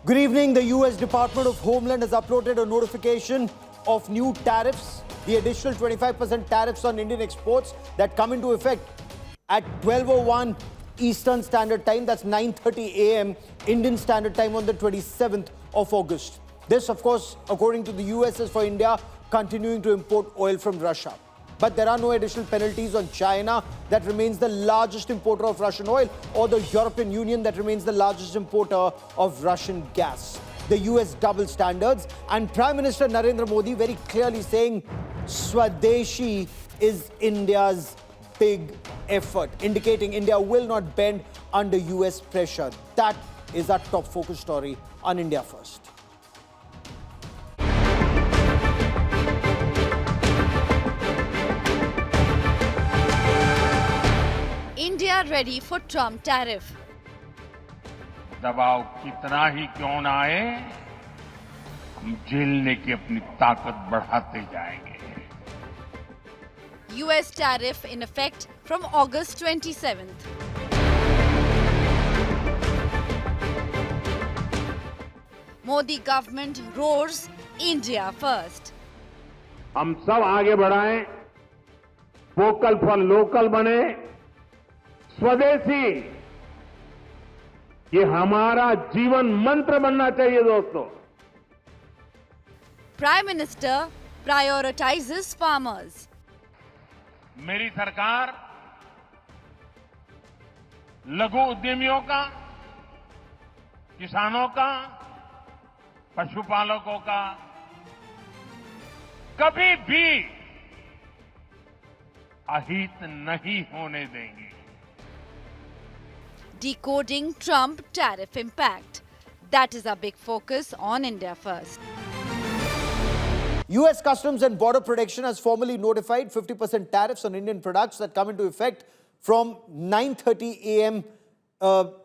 Good evening. The US Department of Homeland has uploaded a notification of new tariffs, the additional 25% tariffs on Indian exports that come into effect at 12:01 Eastern Standard Time. That's 9:30 a.m. Indian Standard Time on the 27th of August. This, of course, according to the US, is for India continuing to import oil from Russia. But there are no additional penalties on China, that remains the largest importer of Russian oil, or the European Union, that remains the largest importer of Russian gas. The US double standards, and Prime Minister Narendra Modi very clearly saying Swadeshi is India's big effort, indicating India will not bend under US pressure. That is our top focus story on India First. India ready for Trump tariff. दबाव कितना ही क्यों ना आए, हम झेलने की अपनी ताकत बढ़ाते जाएंगे. US tariff in effect from August 27th. Modi government roars India first. हम सब आगे बढ़ाएं, वोकल फॉर लोकल बने, स्वदेशी ये हमारा जीवन मंत्र बनना चाहिए दोस्तों. Prime Minister prioritizes farmers. मेरी सरकार लघु उद्यमियों का, किसानों का, पशुपालकों का कभी भी अहित नहीं होने देंगे. Decoding Trump tariff impact. That is our big focus on India First. US Customs and Border Protection has formally notified 50% tariffs on Indian products that come into effect from 9:30 a.m.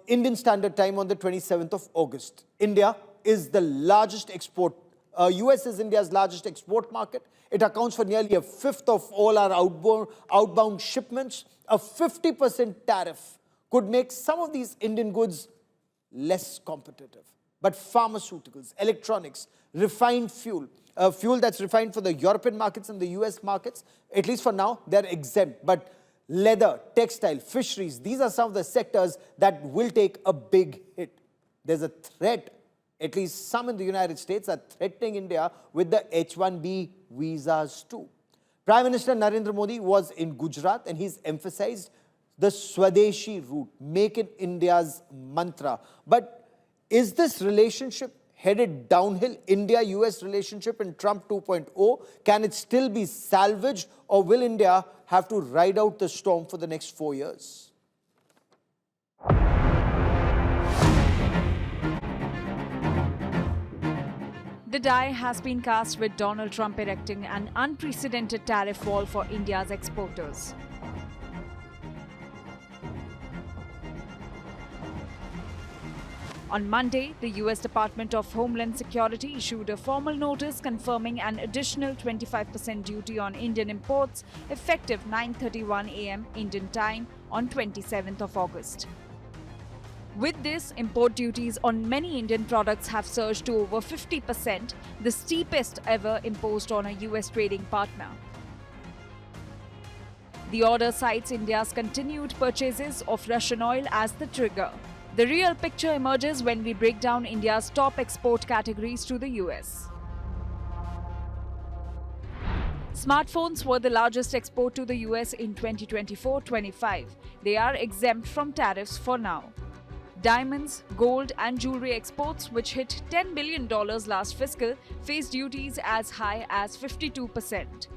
Indian Standard Time on the 27th of August. India is the largest export. US is India's largest export market. It accounts for nearly a fifth of all our outbound shipments. A 50% tariff could make some of these Indian goods less competitive. But pharmaceuticals, electronics, refined fuel, fuel that's refined for the European markets and the US markets, at least for now, they're exempt. But leather, textile, fisheries, these are some of the sectors that will take a big hit. There's a threat, at least some in the United States are threatening India with the H-1B visas too. Prime Minister Narendra Modi was in Gujarat and he's emphasized the Swadeshi route, make in India's mantra. But is this relationship headed downhill, India-US relationship in Trump 2.0? Can it still be salvaged, or will India have to ride out the storm for the next 4 years? The die has been cast with Donald Trump erecting an unprecedented tariff wall for India's exporters. On Monday, the US Department of Homeland Security issued a formal notice confirming an additional 25% duty on Indian imports effective 9:31 a.m. Indian time on 27th of August. With this, import duties on many Indian products have surged to over 50%, the steepest ever imposed on a US trading partner. The order cites India's continued purchases of Russian oil as the trigger. The real picture emerges when we break down India's top export categories to the US. Smartphones were the largest export to the US in 2024-25. They are exempt from tariffs for now. Diamonds, gold and jewelry exports, which hit $10 billion last fiscal, face duties as high as 52%.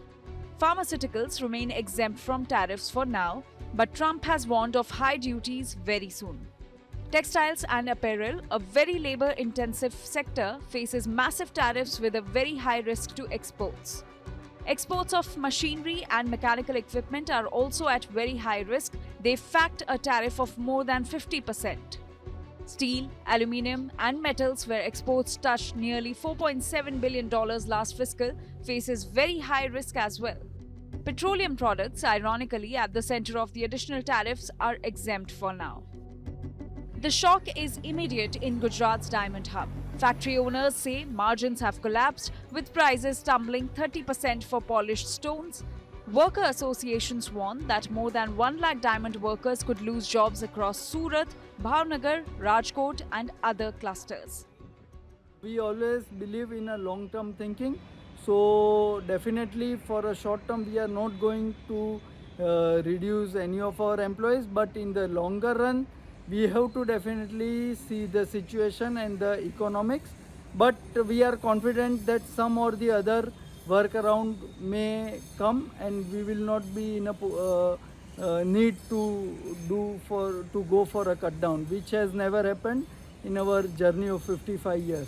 Pharmaceuticals remain exempt from tariffs for now, but Trump has warned of high duties very soon. Textiles and apparel, a very labor-intensive sector, faces massive tariffs with a very high risk to exports. Exports of machinery and mechanical equipment are also at very high risk. They fact a tariff of more than 50%. Steel, aluminium and metals, where exports touched nearly $4.7 billion last fiscal, faces very high risk as well. Petroleum products, ironically at the center of the additional tariffs, are exempt for now. The shock is immediate in Gujarat's diamond hub. Factory owners say margins have collapsed, with prices tumbling 30% for polished stones. Worker associations warn that more than 1 lakh diamond workers could lose jobs across Surat, Bhavnagar, Rajkot and other clusters. We always believe in a long-term thinking. So definitely for a short term we are not going to reduce any of our employees, but in the longer run we have to definitely see the situation and the economics. But we are confident that some or the other workaround may come and we will not be in a need to go for a cut down, which has never happened in our journey of 55 years.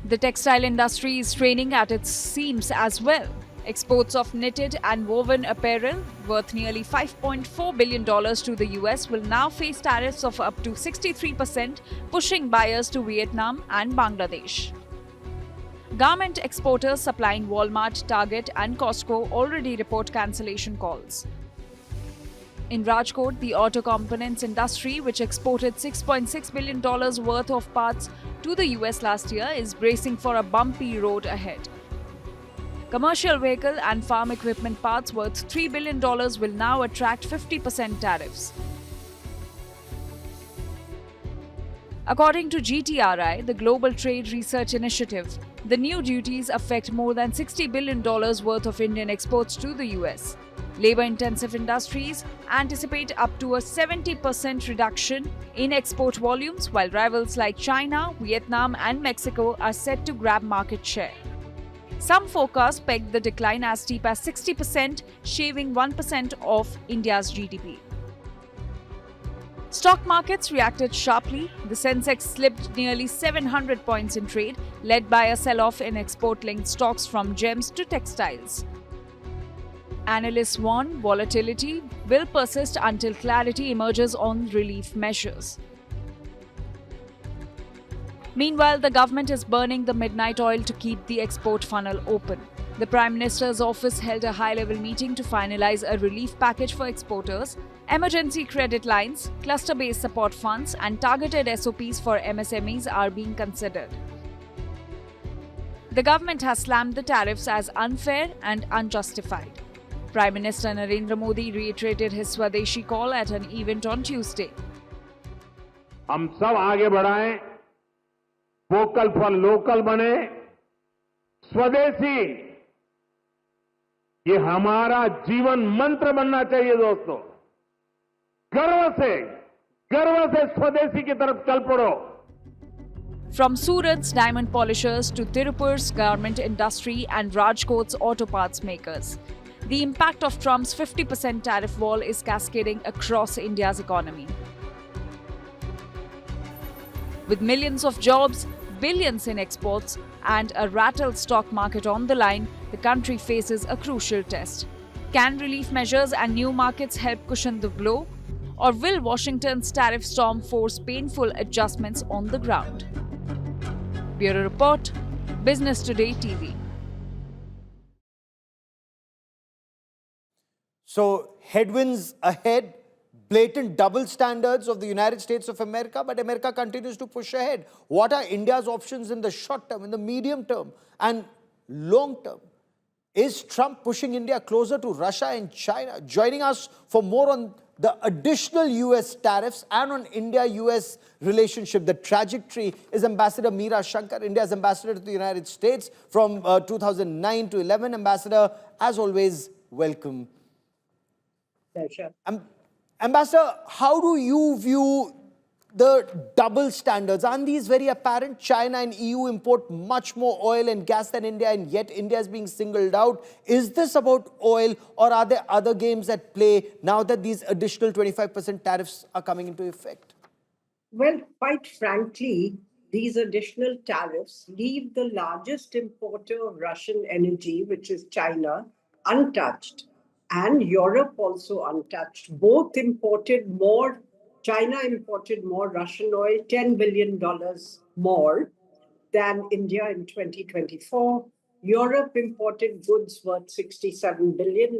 The textile industry is straining at its seams as well. Exports of knitted and woven apparel worth nearly $5.4 billion to the US will now face tariffs of up to 63%, pushing buyers to Vietnam and Bangladesh. Garment exporters supplying Walmart, Target and Costco already report cancellation calls. In Rajkot, the auto components industry, which exported $6.6 billion worth of parts to the US last year, is bracing for a bumpy road ahead. Commercial vehicle and farm equipment parts worth $3 billion will now attract 50% tariffs. According to GTRI, the Global Trade Research Initiative, the new duties affect more than $60 billion worth of Indian exports to the US. Labor-intensive industries anticipate up to a 70% reduction in export volumes, while rivals like China, Vietnam and Mexico are set to grab market share. Some forecasts peg the decline as steep as 60%, shaving 1% of India's GDP. Stock markets reacted sharply. The Sensex slipped nearly 700 points in trade, led by a sell-off in export-linked stocks from gems to textiles. Analysts warn volatility will persist until clarity emerges on relief measures. Meanwhile, the government is burning the midnight oil to keep the export funnel open. The Prime Minister's office held a high-level meeting to finalize a relief package for exporters. Emergency credit lines, cluster-based support funds, and targeted SOPs for MSMEs are being considered. The government has slammed the tariffs as unfair and unjustified. Prime Minister Narendra Modi reiterated his Swadeshi call at an event on Tuesday. हम सब आगे बढ़ाएं, vocal for local बने, स्वदेशी ये हमारा जीवन मंत्र बनना चाहिए दोस्तों। गर्व से स्वदेशी की तरफ चल पड़ो। From Surat's diamond polishers to Tirupur's garment industry and Rajkot's auto parts makers, the impact of Trump's 50% tariff wall is cascading across India's economy. With millions of jobs, billions in exports, and a rattled stock market on the line, the country faces a crucial test. Can relief measures and new markets help cushion the blow? Or will Washington's tariff storm force painful adjustments on the ground? Bureau Report, Business Today TV. So, headwinds ahead, blatant double standards of the United States of America, but America continues to push ahead. What are India's options in the short term, in the medium term, and long term? Is Trump pushing India closer to Russia and China? Joining us for more on the additional US tariffs and on India-US relationship, the trajectory, is Ambassador Meera Shankar, India's ambassador to the United States from 2009 to 11. Ambassador, as always, welcome. Pleasure. Ambassador, how do you view the double standards? Aren't these very apparent? China and EU import much more oil and gas than India, and yet India is being singled out. Is this about oil, or are there other games at play now that these additional 25% tariffs are coming into effect? Well, quite frankly, these additional tariffs leave the largest importer of Russian energy, which is China, untouched, and Europe also untouched. Both imported more. China imported more Russian oil, $10 billion more than India in 2024. Europe imported goods worth $67 billion,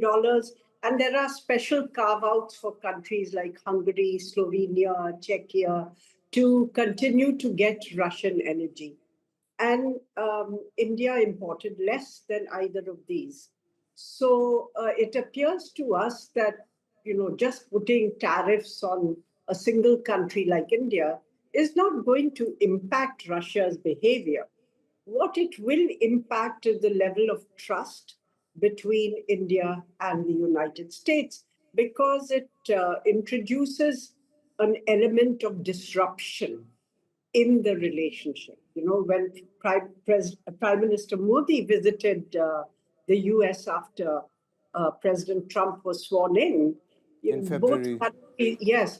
And there are special carve-outs for countries like Hungary, Slovenia, Czechia to continue to get Russian energy. And India imported less than either of these. So it appears to us that, just putting tariffs on a single country like India is not going to impact Russia's behavior. What it will impact is the level of trust between India and the United States, because it introduces an element of disruption in the relationship. When Prime Minister Modi visited the US after President Trump was sworn In February,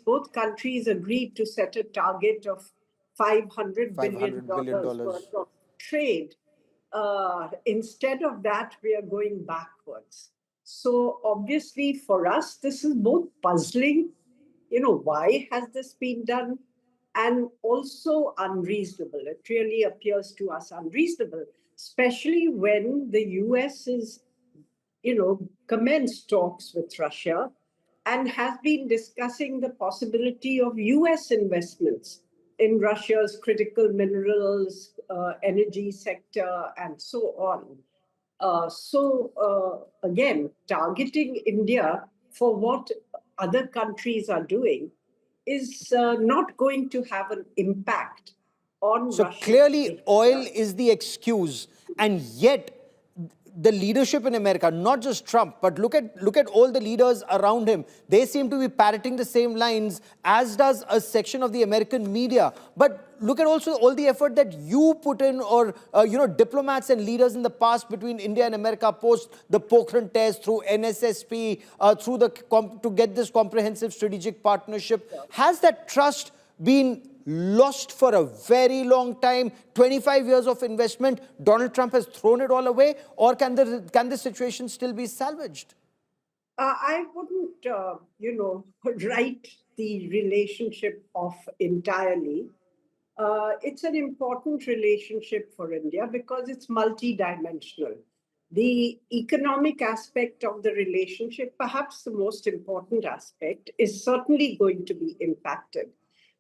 both countries agreed to set a target of $500 billion $500 billion. worth of trade. Instead of that, we are going backwards. So obviously for us, this is both puzzling. Why has this been done? And also unreasonable. It really appears to us unreasonable, especially when the US is, commenced talks with Russia and has been discussing the possibility of US investments in Russia's critical minerals, energy sector, and so on. Again, targeting India for what other countries are doing is not going to have an impact on So Russia. clearly, oil is the excuse, and yet the leadership in America, not just Trump, but look at all the leaders around him. They seem to be parroting the same lines, as does a section of the American media. But look at also all the effort that you put in, or diplomats and leaders in the past between India and America post the Pokhran test, through NSSP, through to get this comprehensive strategic partnership. Has that trust been lost for a very long time? 25 years of investment, Donald Trump has thrown it all away, or can the situation still be salvaged? I wouldn't, write the relationship off entirely. It's an important relationship for India because it's multidimensional. The economic aspect of the relationship, perhaps the most important aspect, is certainly going to be impacted.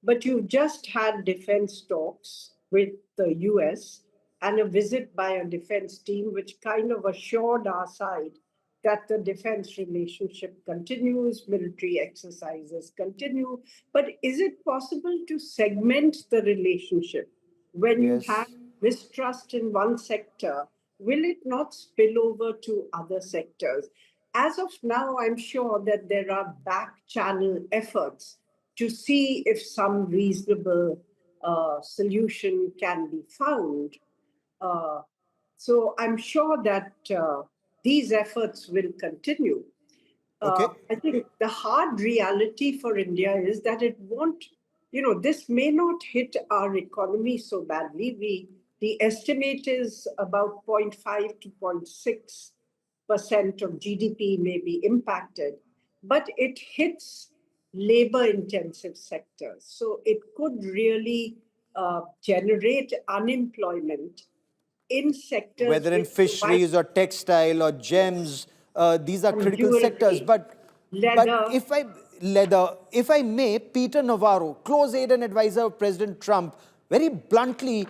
But you've just had defense talks with the US and a visit by a defense team, which kind of assured our side that the defense relationship continues, military exercises continue. But is it possible to segment the relationship? When you Yes. have mistrust in one sector, will it not spill over to other sectors? As of now, I'm sure that there are back channel efforts to see if some reasonable solution can be found. So I'm sure that these efforts will continue. Okay. I think the hard reality for India is that it won't, this may not hit our economy so badly. The estimate is about 0.5 to 0.6% of GDP may be impacted, but it hits labor-intensive sectors. So it could really generate unemployment in sectors Whether in which provide fisheries or textile or gems, these are critical jewelry, sectors. But leather. if I may, Peter Navarro, close aide and advisor of President Trump, very bluntly,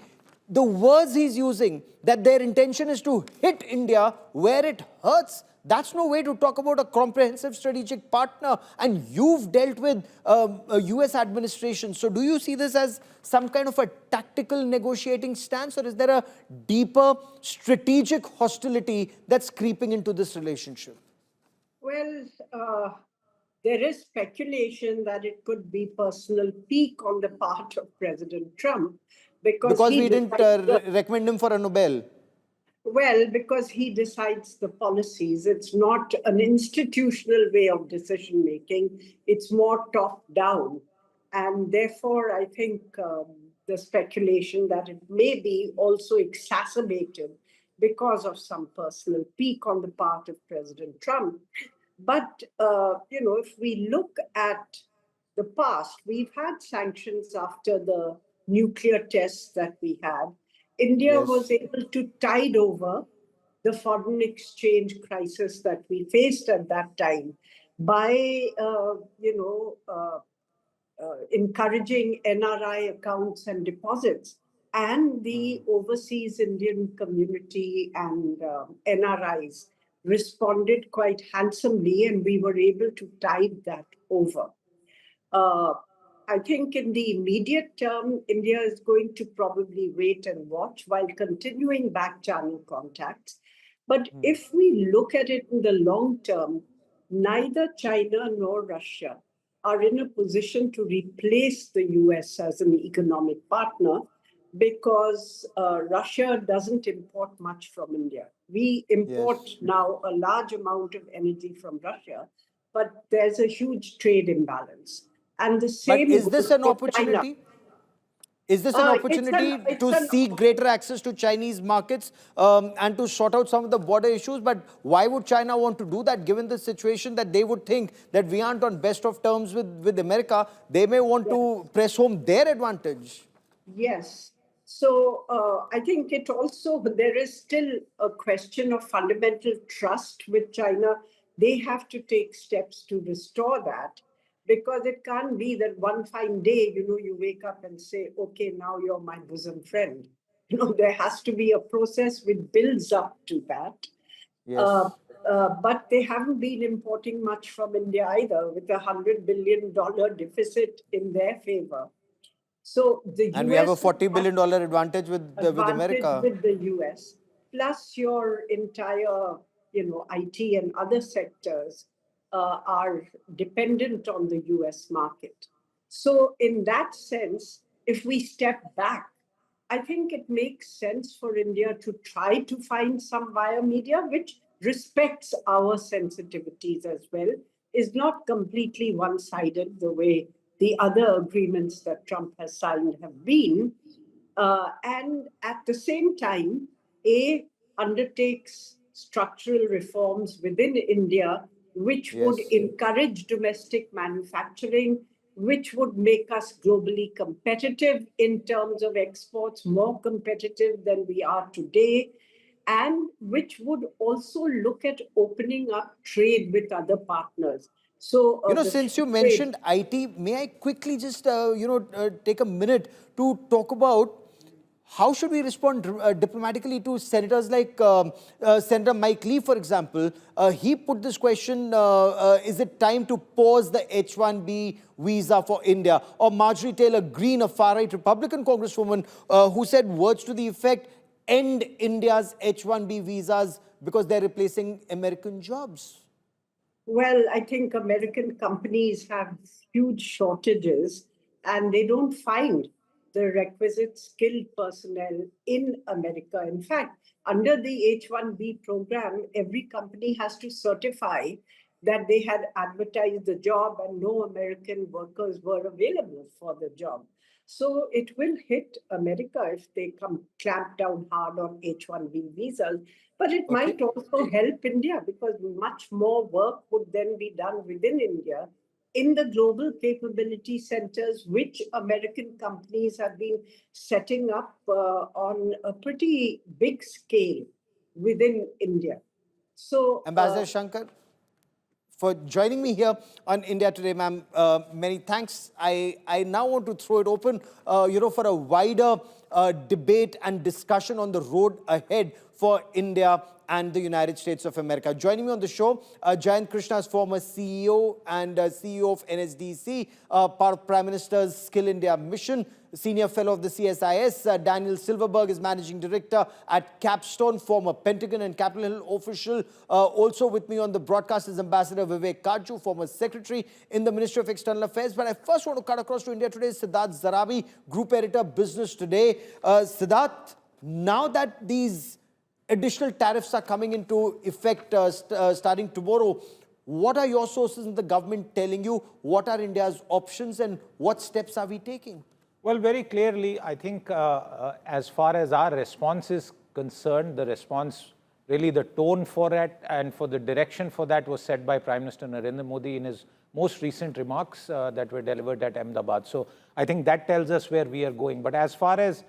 the words he's using, that their intention is to hit India where it hurts, that's no way to talk about a comprehensive strategic partner. And you've dealt with a US administration. So do you see this as some kind of a tactical negotiating stance, or is there a deeper strategic hostility that's creeping into this relationship? Well, there is speculation that it could be personal pique on the part of President Trump because Because he we didn't recommend him for a Nobel. Well, because he decides the policies. It's not an institutional way of decision making. It's more top down. And therefore, I think the speculation that it may be also exacerbated because of some personal pique on the part of President Trump. But, if we look at the past, we've had sanctions after the nuclear tests that we had. India Yes. was able to tide over the foreign exchange crisis that we faced at that time by, encouraging NRI accounts and deposits. And the overseas Indian community and NRIs responded quite handsomely, and we were able to tide that over. I think in the immediate term, India is going to probably wait and watch while continuing back channel contacts. But if we look at it in the long term, neither China nor Russia are in a position to replace the US as an economic partner, because Russia doesn't import much from India. We import now a large amount of energy from Russia, but there's a huge trade imbalance. And the same But is this goes an for opportunity? China. Is this an opportunity it's to an- seek greater access to Chinese markets and to sort out some of the border issues? But why would China want to do that, given the situation that they would think that we aren't on best of terms with America? They may want to press home their advantage. Yes. So I think it also, there is still a question of fundamental trust with China. They have to take steps to restore that, because it can't be that one fine day, you wake up and say, okay, now you're my bosom friend. There has to be a process which builds up to that. Yes. But they haven't been importing much from India either, with $100 billion deficit in their favor. So the And US we have a $40 billion advantage with America. with the US, plus your entire, IT and other sectors are dependent on the US market. So in that sense, if we step back, I think it makes sense for India to try to find some via media which respects our sensitivities as well, is not completely one-sided the way the other agreements that Trump has signed have been. And at the same time, undertakes structural reforms within India, which would encourage domestic manufacturing, which would make us globally competitive in terms of exports, more competitive than we are today, and which would also look at opening up trade with other partners. So, since you mentioned IT, may I quickly just, take a minute to talk about how should we respond diplomatically to senators like Senator Mike Lee, for example? He put this question, is it time to pause the H-1B visa for India? Or Marjorie Taylor Greene, a far-right Republican congresswoman, who said words to the effect, end India's H-1B visas because they're replacing American jobs. Well, I think American companies have huge shortages and they don't find the requisite skilled personnel in America. In fact, under the H-1B program, every company has to certify that they had advertised the job and no American workers were available for the job. So it will hit America if they clamp down hard on H-1B visas. But it might also help India, because much more work would then be done within India in the global capability centers, which American companies have been setting up on a pretty big scale within India. So, Ambassador Shankar, for joining me here on India Today, ma'am. Many thanks. I now want to throw it open, for a wider debate and discussion on the road ahead for India and the United States of America. Joining me on the show, Jayant Krishna's former CEO and CEO of NSDC, part of Prime Minister's Skill India Mission, Senior Fellow of the CSIS. Daniel Silverberg is Managing Director at Capstone, former Pentagon and Capitol Hill official. Also with me on the broadcast is Ambassador Vivek Kaju, former Secretary in the Ministry of External Affairs. But I first want to cut across to India Today's Siddharth Zarabi, Group Editor, Business Today. Siddharth, now that these additional tariffs are coming into effect starting tomorrow, what are your sources in the government telling you? What are India's options and what steps are we taking? Well, very clearly, I think as far as our response is concerned, the response, really the tone for it and for the direction for that was set by Prime Minister Narendra Modi in his most recent remarks that were delivered at Ahmedabad. So I think that tells us where we are going. But as far as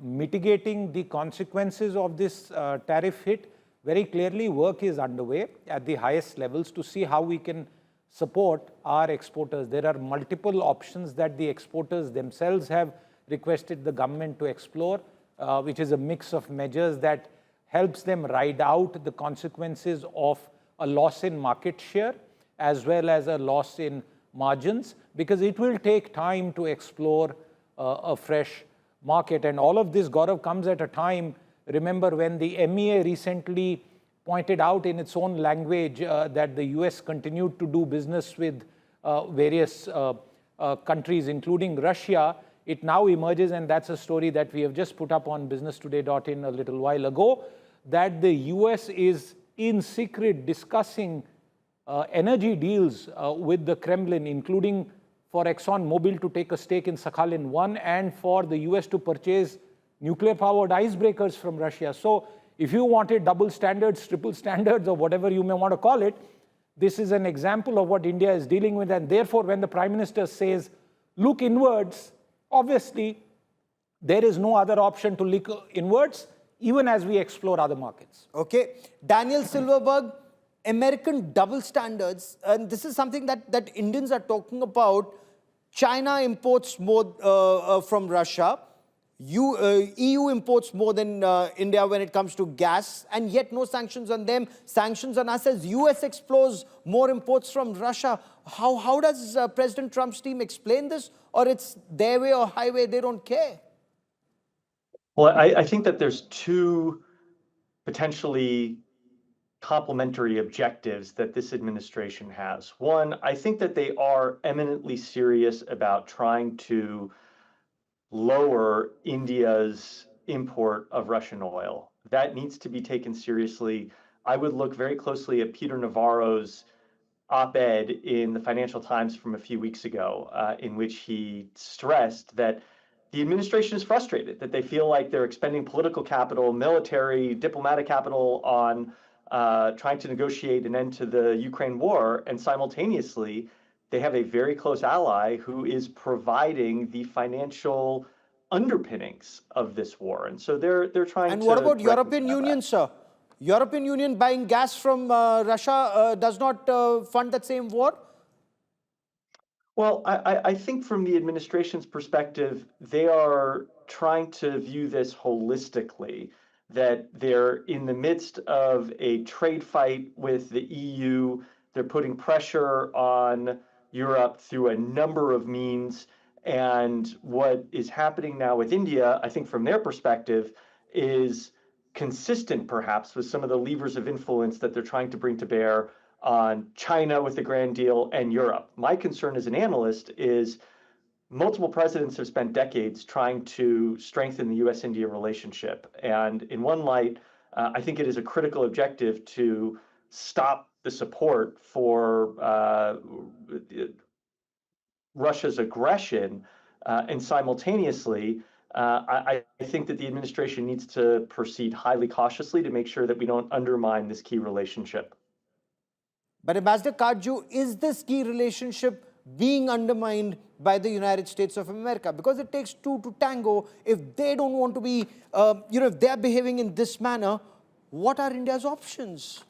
mitigating the consequences of this tariff hit, very clearly work is underway at the highest levels to see how we can support our exporters. There are multiple options that the exporters themselves have requested the government to explore, which is a mix of measures that helps them ride out the consequences of a loss in market share as well as a loss in margins, because it will take time to explore a fresh market. And all of this, Gaurav, comes at a time, remember, when the MEA recently pointed out in its own language that the US continued to do business with various countries, including Russia. It now emerges, and that's a story that we have just put up on businesstoday.in a little while ago, that the US is in secret discussing energy deals with the Kremlin, including for ExxonMobil to take a stake in Sakhalin-1 and for the US to purchase nuclear-powered icebreakers from Russia. So if you wanted double standards, triple standards, or whatever you may want to call it, this is an example of what India is dealing with. And therefore, when the Prime Minister says, look inwards, obviously, there is no other option to look inwards, even as we explore other markets. Okay. Daniel Silverberg, American double standards, and this is something that Indians are talking about. China imports more from Russia. EU imports more than India when it comes to gas, and yet no sanctions on them. Sanctions on us as US explores more imports from Russia. How does President Trump's team explain this? Or it's their way or highway, they don't care? Well, I think that there's two potentially complementary objectives that this administration has. One, I think that they are eminently serious about trying to lower India's import of Russian oil. That needs to be taken seriously. I would look very closely at Peter Navarro's op-ed in the Financial Times from a few weeks ago, in which he stressed that the administration is frustrated, that they feel like they're expending political capital, military, diplomatic capital on trying to negotiate an end to the Ukraine war, and simultaneously they have a very close ally who is providing the financial underpinnings of this war. And so they're trying to... And what about European Union, sir? European Union buying gas from Russia does not fund that same war? Well, I think from the administration's perspective, they are trying to view this holistically, that they're in the midst of a trade fight with the EU. They're putting pressure on Europe through a number of means. And what is happening now with India, I think from their perspective, is consistent perhaps with some of the levers of influence that they're trying to bring to bear on China with the Grand Deal and Europe. My concern as an analyst is multiple presidents have spent decades trying to strengthen the US-India relationship. And in one light, I think it is a critical objective to stop the support for Russia's aggression, and simultaneously, I think that the administration needs to proceed highly cautiously to make sure that we don't undermine this key relationship. But Ambassador Kajju, is this key relationship being undermined by the United States of America? Because it takes two to tango. If they don't want to be, if they're behaving in this manner, what are India's options?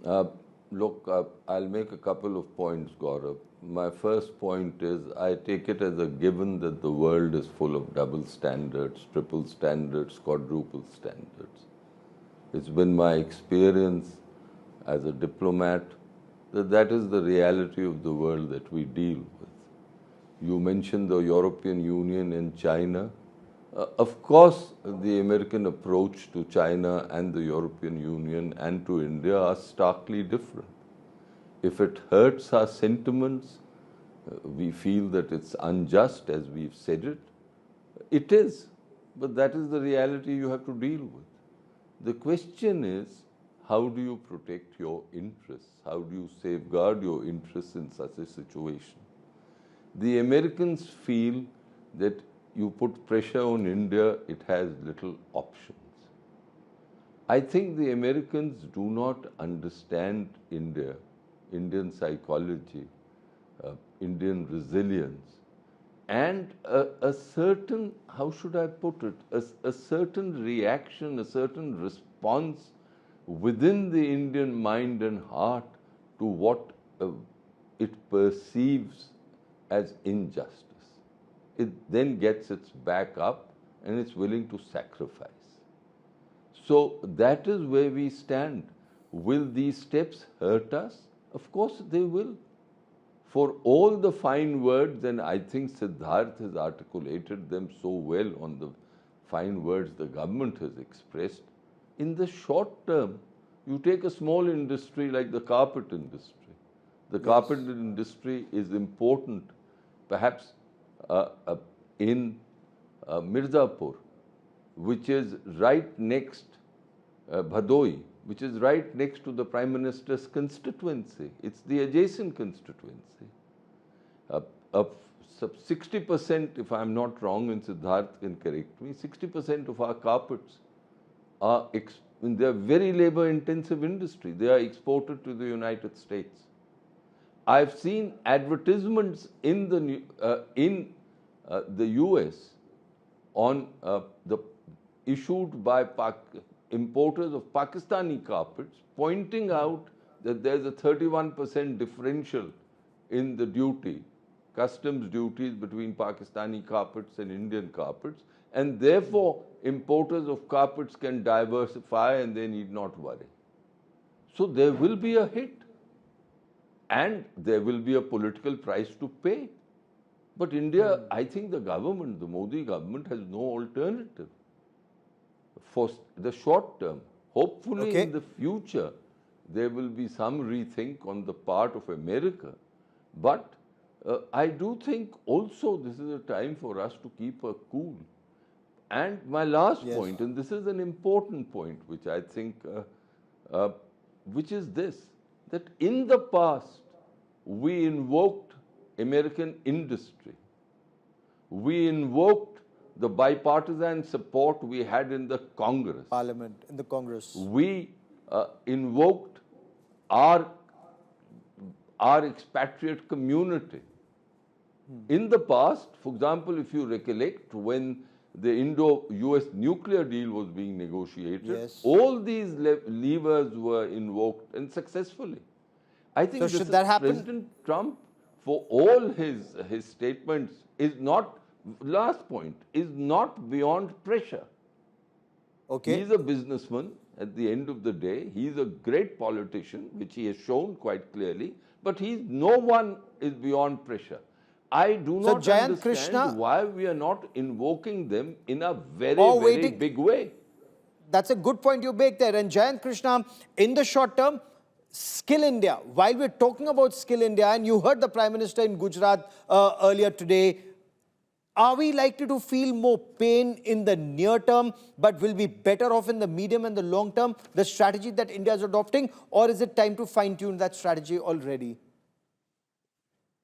Look, I'll make a couple of points, Gaurav. My first point is I take it as a given that the world is full of double standards, triple standards, quadruple standards. It's been my experience as a diplomat that that is the reality of the world that we deal with. You mentioned the European Union and China. Of course, the American approach to China and the European Union and to India are starkly different. If it hurts our sentiments, we feel that it's unjust, as we've said it. It is, but that is the reality you have to deal with. The question is, how do you protect your interests? How do you safeguard your interests in such a situation? The Americans feel that you put pressure on India, it has little options. I think the Americans do not understand India, Indian psychology, Indian resilience. and a certain, how should I put it, a certain reaction, a certain response within the Indian mind and heart to what it perceives as injustice. It then gets its back up and it's willing to sacrifice. So that is where we stand. Will these steps hurt us? Of course they will. For all the fine words, and I think Siddharth has articulated them so well on the fine words the government has expressed, in the short term, you take a small industry like the carpet industry. The carpet industry is important, perhaps in Mirzapur, which is right next, Bhadoi, which is right next to the Prime Minister's constituency. It's the adjacent constituency. 60%, if I'm not wrong, and Siddharth can correct me, 60% of our carpets are, they're very labor-intensive industry. They are exported to the United States. I've seen advertisements in the US on issued by importers of Pakistani carpets, pointing out that there's a 31% differential in the duty, customs duties between Pakistani carpets and Indian carpets, and therefore importers of carpets can diversify and they need not worry. So there will be a hit and there will be a political price to pay. But India, I think the government, the Modi government, has no alternative for the short term. Hopefully in the future, there will be some rethink on the part of America. But I do think also this is a time for us to keep a cool. And my last point, and this is an important point, which I think, which is this, that in the past, we invoked American industry. We invoked the bipartisan support we had in the Congress. Parliament, in the Congress. We invoked our expatriate community. In the past, for example, if you recollect, when the Indo-US nuclear deal was being negotiated, all these levers were invoked and successfully. I think so should that happen? President Trump, for all his statements, is not, last point, is not beyond pressure. He's a businessman at the end of the day. He's a great politician, which he has shown quite clearly, but no one is beyond pressure. I do not understand why we are not invoking them in a very big way. That's a good point you make there. And Jayant Krishna, in the short term, Skill India. While we're talking about Skill India, and you heard the Prime Minister in Gujarat earlier today, are we likely to feel more pain in the near term, but will be better off in the medium and the long term, the strategy that India is adopting, or is it time to fine-tune that strategy already?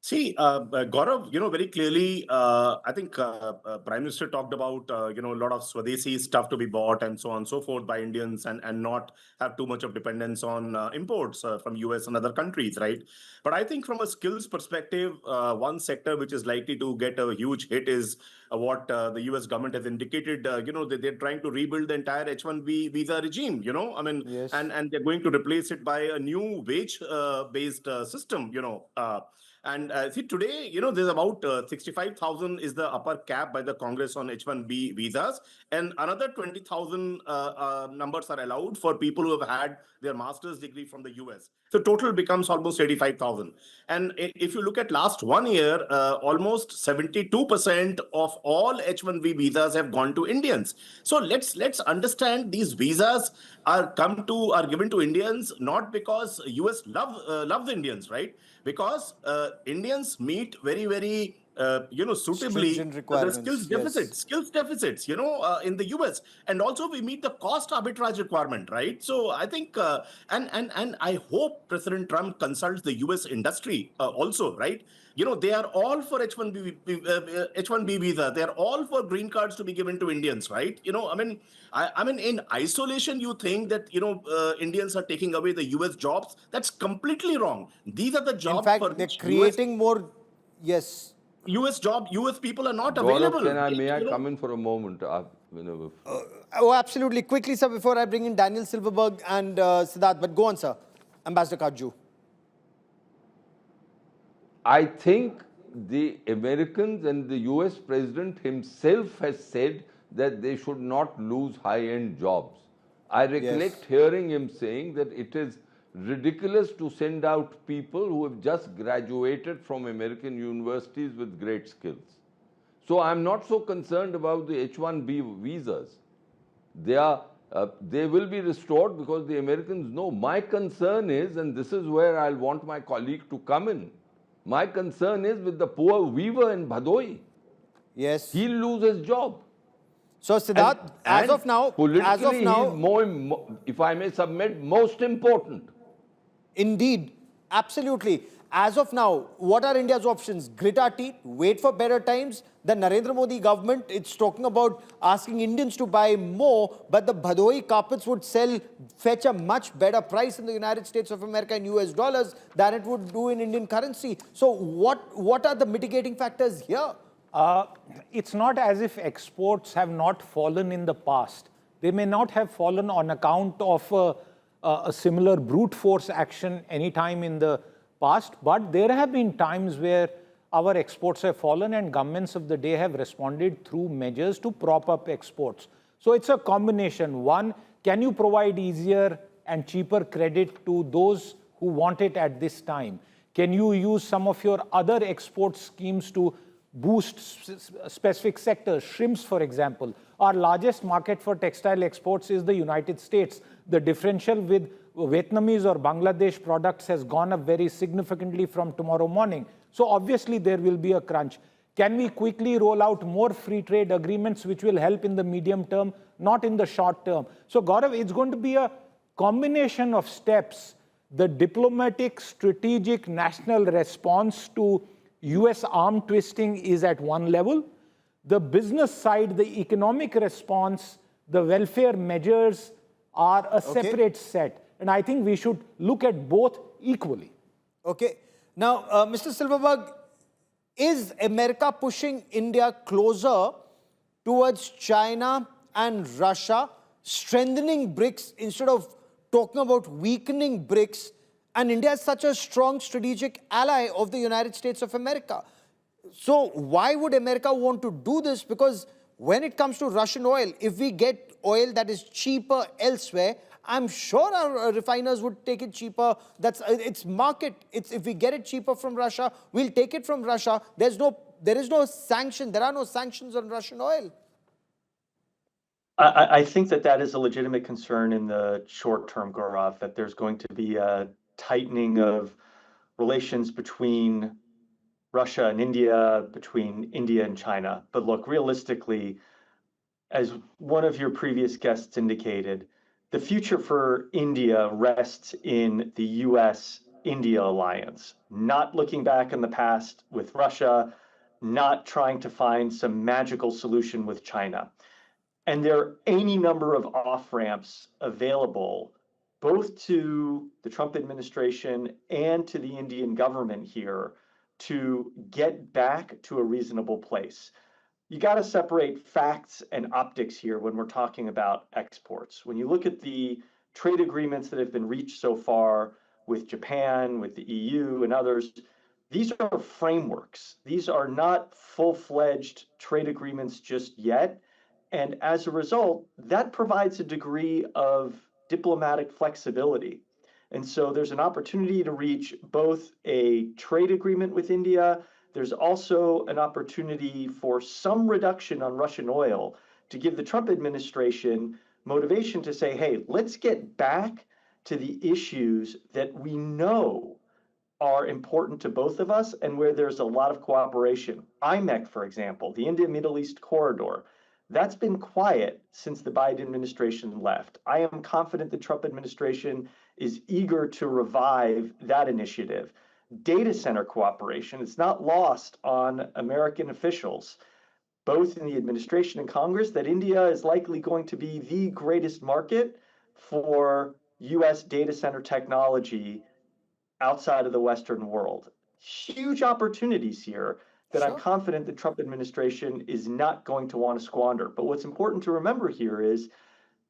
See, Gaurav, very clearly, I think Prime Minister talked about, a lot of Swadeshi stuff to be bought and so on and so forth by Indians and not have too much of dependence on imports from US and other countries, right? But I think from a skills perspective, one sector which is likely to get a huge hit is what the US government has indicated, they're trying to rebuild the entire H-1B visa regime, and they're going to replace it by a new wage-based system, And see, today, there's about 65,000 is the upper cap by the Congress on H-1B visas, and another 20,000 numbers are allowed for people who have had their master's degree from the US. So total becomes almost 85,000. And if you look at last 1 year, almost 72% of all H-1B visas have gone to Indians. So let's understand these visas are given to Indians not because US loves Indians, right? Because Indians meet very, very suitably the skills deficits, in the US. And also we meet the cost arbitrage requirement, right? So I think, and I hope President Trump consults the US industry also, right? They are all for H-1B visa. They are all for green cards to be given to Indians, right? I mean, in isolation, you think that, Indians are taking away the US jobs. That's completely wrong. These are the jobs. In fact, they're creating more, US people are not Gaurav, available. may I come in for a moment? Oh, absolutely. Quickly, sir, before I bring in Daniel Silverberg and Siddharth. But go on, sir. Ambassador Kaju. I think the Americans and the US president himself has said that they should not lose high-end jobs. I recollect hearing him saying that it is ridiculous to send out people who have just graduated from American universities with great skills. So I'm not so concerned about the H-1B visas. They will be restored because the Americans know. My concern is, and this is where I'll want my colleague to come in, my concern is with the poor weaver in Bhadoi. Yes. He'll lose his job. So, Siddharth, as of now, if I may submit, most important. Indeed, absolutely. As of now, what are India's options? Grit our teeth, wait for better times. The Narendra Modi government, it's talking about asking Indians to buy more, but the Bhadoi carpets would fetch a much better price in the United States of America in US dollars than it would do in Indian currency. So what are the mitigating factors here? It's not as if exports have not fallen in the past. They may not have fallen on account of a similar brute force action anytime in the past, but there have been times where our exports have fallen and governments of the day have responded through measures to prop up exports. So it's a combination. One, can you provide easier and cheaper credit to those who want it at this time? Can you use some of your other export schemes to boost specific sectors? Shrimps, for example. Our largest market for textile exports is the United States. The differential with Vietnamese or Bangladesh products has gone up very significantly from tomorrow morning. So obviously there will be a crunch. Can we quickly roll out more free trade agreements which will help in the medium term, not in the short term? So Gaurav, it's going to be a combination of steps. The diplomatic, strategic, national response to US arm twisting is at one level. The business side, the economic response, the welfare measures are a separate set. And I think we should look at both equally. Okay. Now, Mr. Silverberg, is America pushing India closer towards China and Russia, strengthening BRICS instead of talking about weakening BRICS? And India is such a strong strategic ally of the United States of America. So why would America want to do this? Because when it comes to Russian oil, if we get oil that is cheaper elsewhere, I'm sure our refiners would take it cheaper. It's market. If we get it cheaper from Russia, we'll take it from Russia. There is no sanction. There are no sanctions on Russian oil. I think that is a legitimate concern in the short term, Gaurav, that there's going to be a tightening of relations between Russia and India, between India and China. But look, realistically, as one of your previous guests indicated, the future for India rests in the US-India alliance, not looking back in the past with Russia, not trying to find some magical solution with China. And there are any number of off-ramps available, both to the Trump administration and to the Indian government here, to get back to a reasonable place. You got to separate facts and optics here when we're talking about exports. When you look at the trade agreements that have been reached so far with Japan, with the EU and others, these are frameworks. These are not full-fledged trade agreements just yet. And as a result, that provides a degree of diplomatic flexibility. And so there's an opportunity to reach both a trade agreement with India. There's also an opportunity for some reduction on Russian oil to give the Trump administration motivation to say, hey, let's get back to the issues that we know are important to both of us and where there's a lot of cooperation. IMEC, for example, the India-Middle East corridor, that's been quiet since the Biden administration left. I am confident the Trump administration is eager to revive that initiative. Data center cooperation, it's not lost on American officials, both in the administration and Congress, that India is likely going to be the greatest market for US data center technology outside of the Western world. Huge opportunities here that I'm confident the Trump administration is not going to want to squander. But what's important to remember here is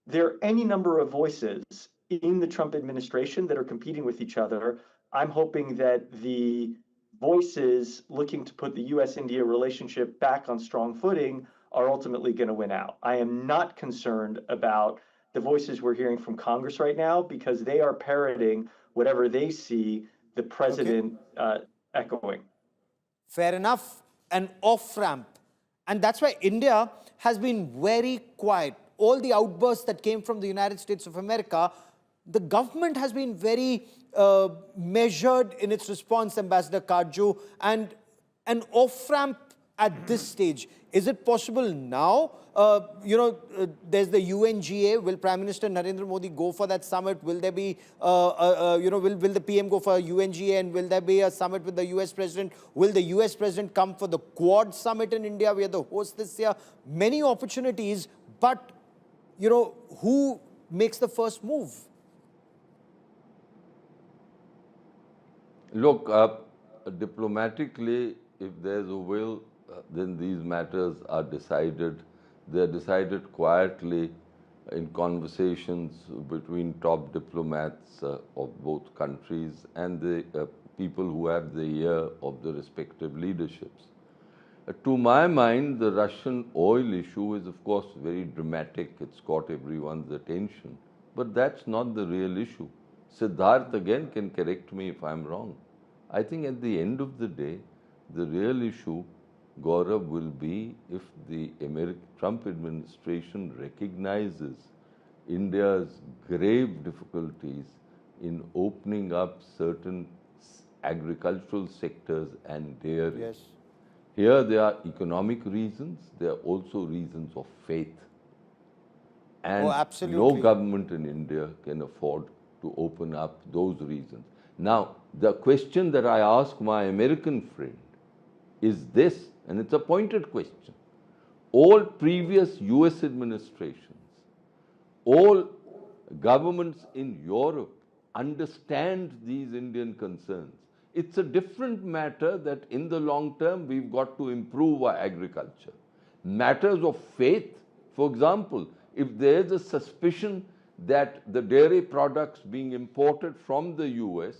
there are any number of voices in the Trump administration that are competing with each other. I'm hoping that the voices looking to put the US-India relationship back on strong footing are ultimately going to win out. I am not concerned about the voices we're hearing from Congress right now because they are parroting whatever they see the president echoing. Fair enough. An off-ramp. And that's why India has been very quiet. All the outbursts that came from the United States of America, the government has been very measured in its response, Ambassador Kaju, and an off-ramp at this stage. Is it possible now? There's the UNGA. Will Prime Minister Narendra Modi go for that summit? Will there be, will the PM go for a UNGA, and will there be a summit with the US President? Will the US President come for the Quad Summit in India? We are the host this year. Many opportunities, but, who makes the first move? Look, diplomatically, if there's a will, then these matters are decided. They're decided quietly in conversations between top diplomats of both countries and the people who have the ear of the respective leaderships. To my mind, the Russian oil issue is, of course, very dramatic. It's caught everyone's attention. But that's not the real issue. Siddharth again can correct me if I'm wrong. I think at the end of the day, the real issue, Gaurav, will be if the Trump administration recognizes India's grave difficulties in opening up certain agricultural sectors and dairy. Yes. Here there are economic reasons, there are also reasons of faith. And no government in India can afford to open up those reasons. Now, the question that I ask my American friend is this, and it's a pointed question. All previous US administrations, all governments in Europe understand these Indian concerns. It's a different matter that in the long term we've got to improve our agriculture. Matters of faith, for example, if there's a suspicion that the dairy products being imported from the US,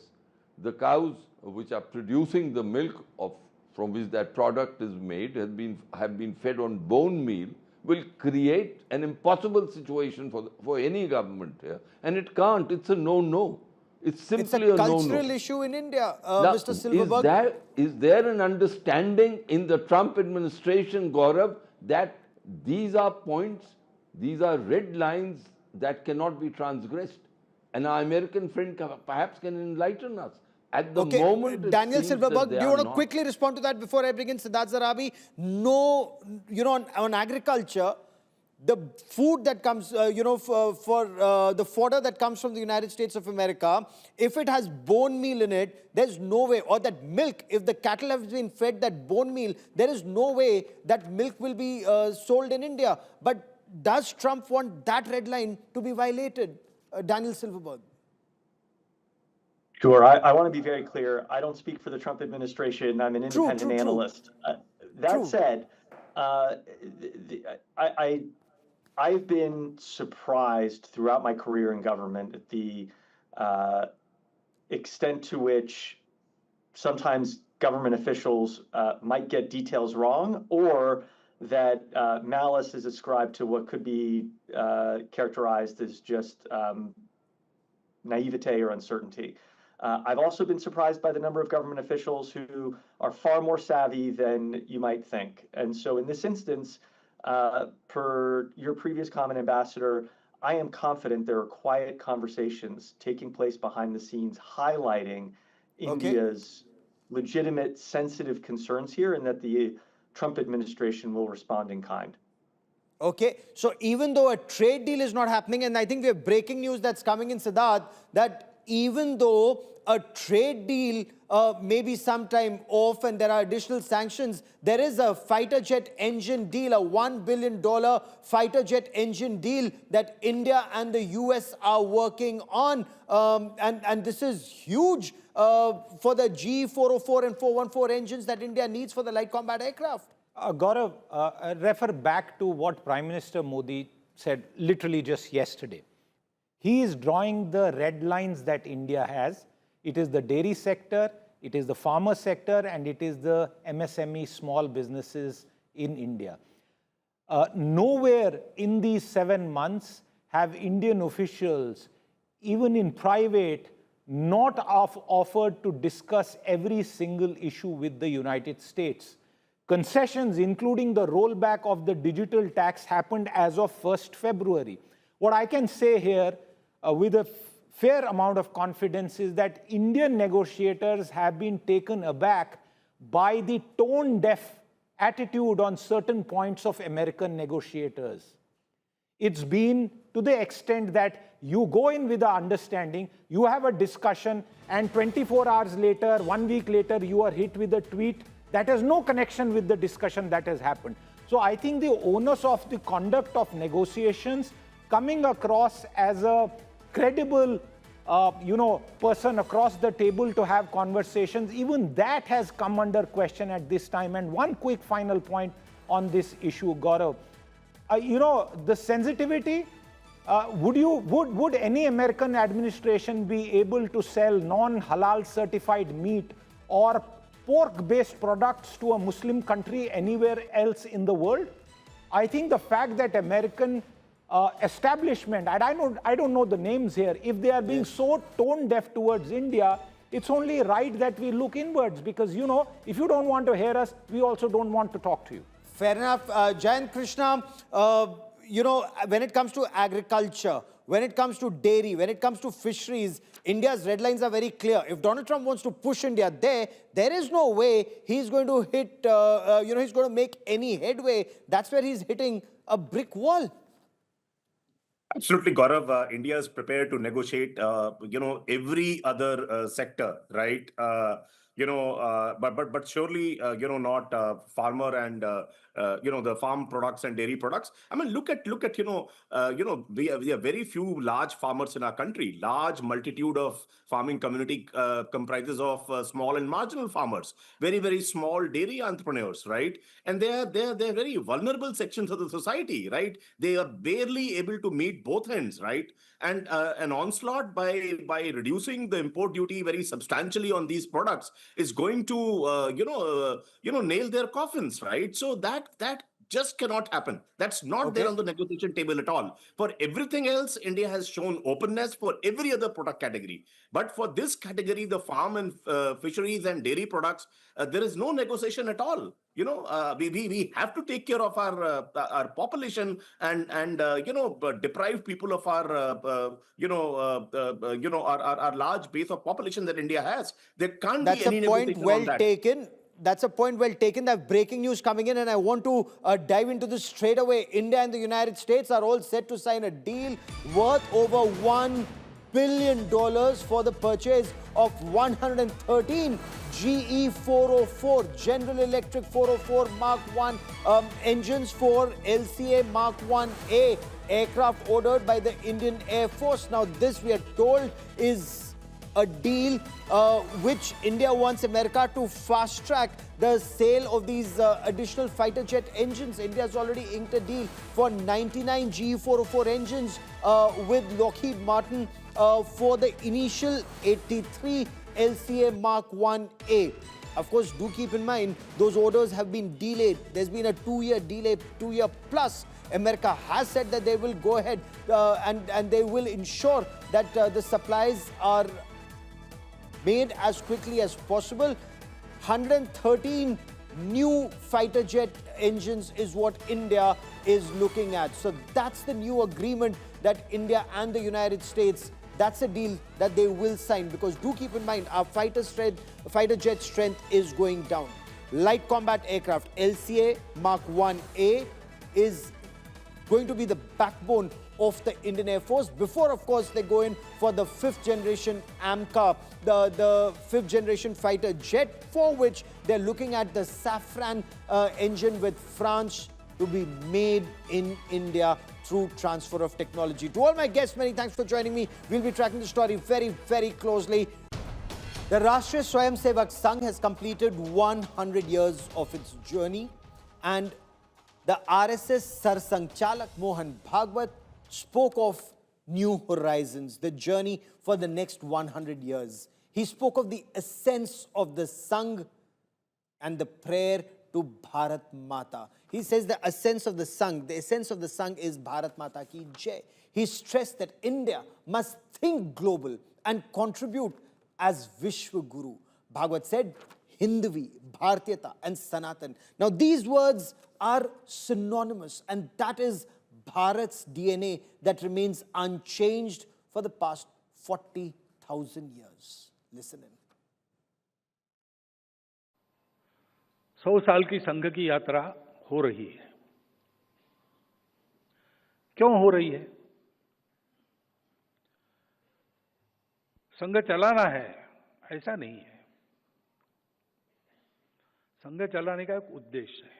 the cows which are producing the milk from which that product is made have been fed on bone meal, will create an impossible situation for any government here. And it can't. It's a no-no. It's simply a no-no. It's a cultural issue in India, Mr. Silverberg. Is there an understanding in the Trump administration, Gaurav, that these are points, these are red lines that cannot be transgressed? And our American friend perhaps can enlighten us. At the moment, Daniel Silverberg, do you want to quickly respond to that before I bring in Siddharth Zarabi? No, on agriculture, the food that comes, for the fodder that comes from the United States of America, if it has bone meal in it, there's no way, or that milk, if the cattle have been fed that bone meal, there is no way that milk will be sold in India. But does Trump want that red line to be violated? Daniel Silverberg. Sure. I want to be very clear. I don't speak for the Trump administration. I'm an independent analyst. That said, I've been surprised throughout my career in government at the extent to which sometimes government officials might get details wrong, or that malice is ascribed to what could be characterized as just naivete or uncertainty. I've also been surprised by the number of government officials who are far more savvy than you might think. And so in this instance, per your previous comment, Ambassador, I am confident there are quiet conversations taking place behind the scenes highlighting India's legitimate, sensitive concerns here, and that the Trump administration will respond in kind. Okay, so even though a trade deal is not happening, and I think we have breaking news that's coming in, Siddharth, that even though a trade deal may be sometime off and there are additional sanctions, there is a fighter jet engine deal, a $1 billion fighter jet engine deal that India and the US are working on. And this is huge for the G404 and 414 engines that India needs for the light combat aircraft. Gaurav, refer back to what Prime Minister Modi said literally just yesterday. He is drawing the red lines that India has. It is the dairy sector, it is the farmer sector, and it is the MSME small businesses in India. Nowhere in these 7 months have Indian officials, even in private, not offered to discuss every single issue with the United States. Concessions, including the rollback of the digital tax, happened as of 1st February. What I can say here with a fair amount of confidence is that Indian negotiators have been taken aback by the tone-deaf attitude on certain points of American negotiators. It's been to the extent that you go in with the understanding, you have a discussion, and 24 hours later, 1 week later, you are hit with a tweet that has no connection with the discussion that has happened. So I think the onus of the conduct of negotiations coming across as a credible person across the table to have conversations, even that has come under question at this time. And one quick final point on this issue, Gaurav. The sensitivity, would any American administration be able to sell non-halal certified meat or pork-based products to a Muslim country anywhere else in the world? I think the fact that American establishment, and I don't know the names here, if they are being so tone-deaf towards India, it's only right that we look inwards, because, if you don't want to hear us, we also don't want to talk to you. Fair enough. Jayant Krishna, when it comes to agriculture, when it comes to dairy, when it comes to fisheries, India's red lines are very clear. If Donald Trump wants to push India there is no way he's going to hit, he's going to make any headway. That's where he's hitting a brick wall. Absolutely, Gaurav. India is prepared to negotiate, every other sector, right? But surely, not farmer and the farm products and dairy products. I mean, look at we have very few large farmers in our country. Large multitude of farming community comprises of small and marginal farmers, very, very small dairy entrepreneurs, right? And they're very vulnerable sections of the society, right? They are barely able to meet both ends, right? And an onslaught by reducing the import duty very substantially on these products is going to nail their coffins, right? So that just cannot happen. That's not there on the negotiation table at all. For everything else, India has shown openness for every other product category. But for this category, the farm and fisheries and dairy products, there is no negotiation at all. We have to take care of our population and deprive people of our our large base of population that India has. There can't be any negotiation on that. That's a point well taken. That breaking news coming in, and I want to dive into this straight away. India and the United States are all set to sign a deal worth over $1 billion for the purchase of 113 GE 404, General Electric 404 Mark 1 engines for LCA Mark 1A aircraft ordered by the Indian Air Force. Now, this, we are told, is a deal which India wants America to fast-track the sale of these additional fighter jet engines. India has already inked a deal for 99 GE404 engines with Lockheed Martin for the initial 83 LCA Mark 1A. Of course, do keep in mind, those orders have been delayed. There's been a 2-year delay, 2-year plus. America has said that they will go ahead and they will ensure that the supplies are made as quickly as possible. 113 new fighter jet engines is what India is looking at. So that's the new agreement that India and the United States, that's a deal that they will sign, because do keep in mind, our fighter jet strength is going down. Light combat aircraft LCA Mark 1A is going to be the backbone of the Indian Air Force before, of course, they go in for the 5th generation AMCA, the 5th generation fighter jet, for which they're looking at the Safran engine with France to be made in India through transfer of technology. To all my guests, many thanks for joining me. We'll be tracking the story very, very closely. The Rashtriya Swayamsevak Sangh has completed 100 years of its journey, and the RSS Sarsanghchalak Mohan Bhagwat spoke of new horizons, the journey for the next 100 years. He spoke of the essence of the Sangh and the prayer to Bharat Mata. He says the essence of the Sangh is Bharat Mata ki Jai. He stressed that India must think global and contribute as Vishwa Guru. Bhagwat said, Hindvi, Bhartiyata and Sanatan. Now these words are synonymous, and that is Bharat's DNA that remains unchanged for the past 40,000 years. Listen in. 100 साल की संघ की यात्रा हो रही है। क्यों हो रही है? संघ चलाना है, ऐसा नहीं है। संघ चलाने का एक उद्देश्य है।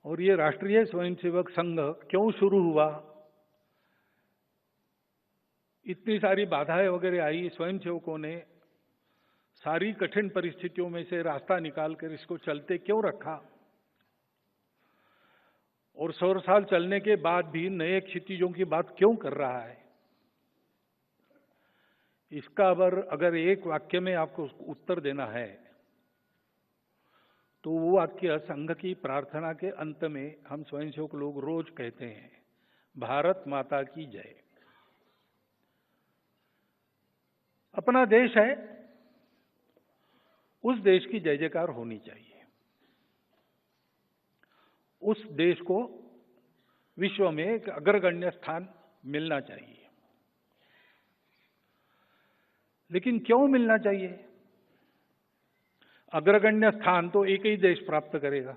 और ये राष्ट्रीय स्वयंसेवक संघ क्यों शुरू हुआ? इतनी सारी बाधाएं वगैरह आई, स्वयंसेवकों ने सारी कठिन परिस्थितियों में से रास्ता निकालकर इसको चलते क्यों रखा? और 100 साल चलने के बाद भी नए क्षितिजों की बात क्यों कर रहा है? इसका अगर एक वाक्य में आपको उत्तर देना है तो वो वाक्य संघ की प्रार्थना के अंत में हम स्वयंसेवक लोग रोज कहते हैं, भारत माता की जय। अपना देश है, उस देश की जय जयकार होनी चाहिए। उस देश को विश्व में एक अग्रगण्य स्थान मिलना चाहिए। लेकिन क्यों मिलना चाहिए? अग्रगण्य स्थान तो एक ही देश प्राप्त करेगा,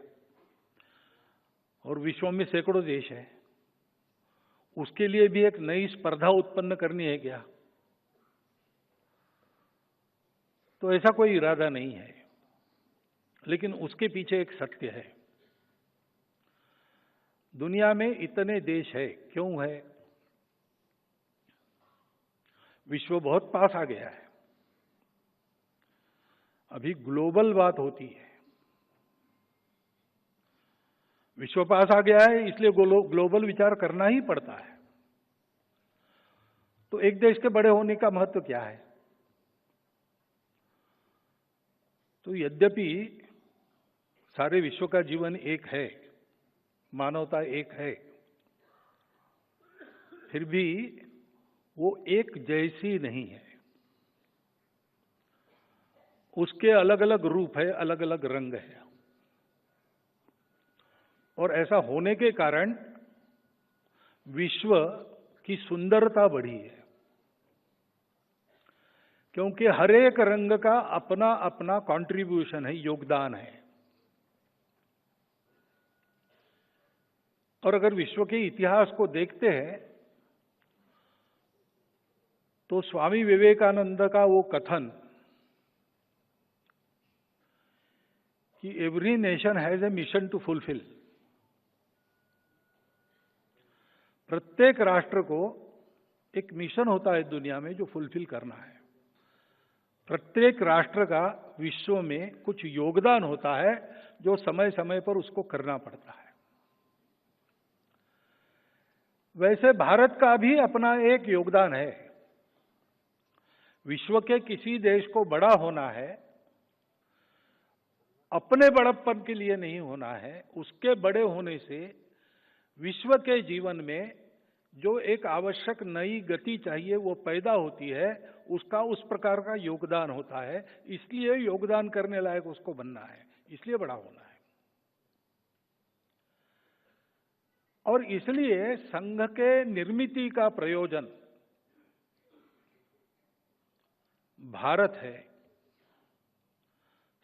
और विश्व में सैकड़ों देश है। उसके लिए भी एक नई स्पर्धा उत्पन्न करनी है क्या? तो ऐसा कोई इरादा नहीं है। लेकिन उसके पीछे एक सत्य है। दुनिया में इतने देश है, क्यों है? विश्व बहुत पास आ गया है। अभी ग्लोबल बात होती है। विश्व पास आ गया है, इसलिए ग्लोबल विचार करना ही पड़ता है। तो एक देश के बड़े होने का महत्व क्या है? तो यद्यपि सारे विश्व का जीवन एक है, मानवता एक है, फिर भी वो एक जैसी नहीं है। उसके अलग अलग रूप है, अलग अलग रंग है। और ऐसा होने के कारण विश्व की सुंदरता बढ़ी है, क्योंकि हर एक रंग का अपना अपना कंट्रीब्यूशन है, योगदान है। और अगर विश्व के इतिहास को देखते हैं तो स्वामी विवेकानंद का वो कथन कि every nation has a mission to fulfil, प्रत्येक राष्ट्र को एक मिशन होता है दुनिया में जो फुलफिल करना है। प्रत्येक राष्ट्र का विश्व में कुछ योगदान होता है जो समय समय पर उसको करना पड़ता है। वैसे भारत का भी अपना एक योगदान है। विश्व के किसी देश को बड़ा होना है, अपने बड़प्पन के लिए नहीं होना है, उसके बड़े होने से विश्व के जीवन में जो एक आवश्यक नई गति चाहिए वो पैदा होती है, उसका उस प्रकार का योगदान होता है। इसलिए योगदान करने लायक उसको बनना है, इसलिए बड़ा होना है। और इसलिए संघ के निर्मिति का प्रयोजन भारत है,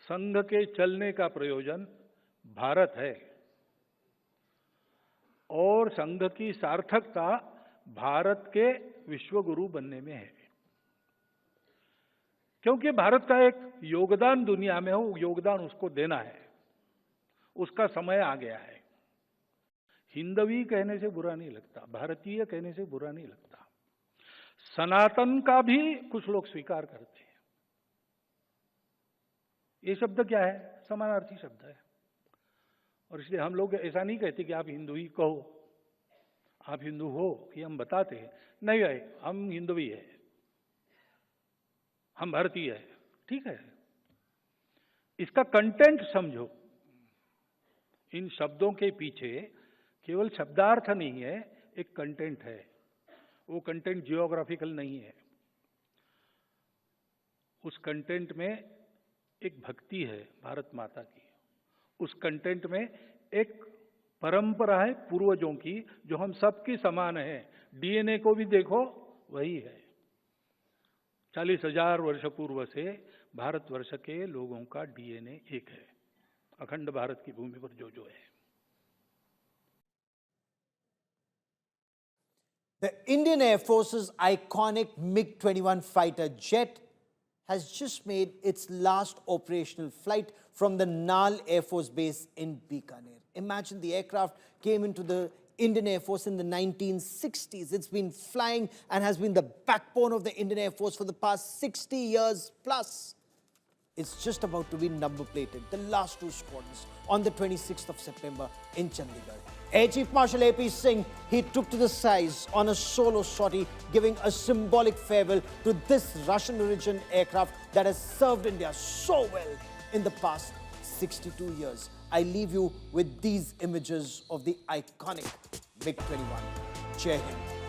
संघ के चलने का प्रयोजन भारत है। और संघ की सार्थकता भारत के विश्व गुरु बनने में है, क्योंकि भारत का एक योगदान दुनिया में हो, योगदान उसको देना है, उसका समय आ गया है। हिंदवी कहने से बुरा नहीं लगता, भारतीय कहने से बुरा नहीं लगता, सनातन का भी कुछ लोग स्वीकार करते हैं। ये शब्द क्या है? समानार्थी शब्द है, और इसलिए हम लोग ऐसा नहीं कहते कि आप हिंदू ही कहो, आप हिंदू हो, ये हम बताते हैं। नहीं भाई, हम हिंदवी है, हम भारतीय है, ठीक है। इसका कंटेंट समझो। इन शब्दों के पीछे केवल शब्दार्थ नहीं है, एक कंटेंट है। वो कंटेंट जियोग्राफिकल नहीं है, उस कंटेंट में एक भक्ति है भारत माता की, उस कंटेंट में एक परंपरा है पूर्वजों की जो हम सबकी समान है। डीएनए को भी देखो, वही है। 40,000 वर्ष पूर्व से भारतवर्ष के लोगों का डीएनए एक है, अखंड भारत की भूमि पर जो जो है। The Indian Air Force's iconic MiG-21 fighter jet has just made its last operational flight from the Nal Air Force Base in Bikaner. Imagine, the aircraft came into the Indian Air Force in the 1960s. It's been flying and has been the backbone of the Indian Air Force for the past 60 years plus. It's just about to be number plated, the last two squadrons, on the 26th of September in Chandigarh. Air Chief Marshal A.P. Singh, he took to the skies on a solo sortie, giving a symbolic farewell to this Russian-origin aircraft that has served India so well in the past 62 years. I leave you with these images of the iconic MiG-21. Jai Hind.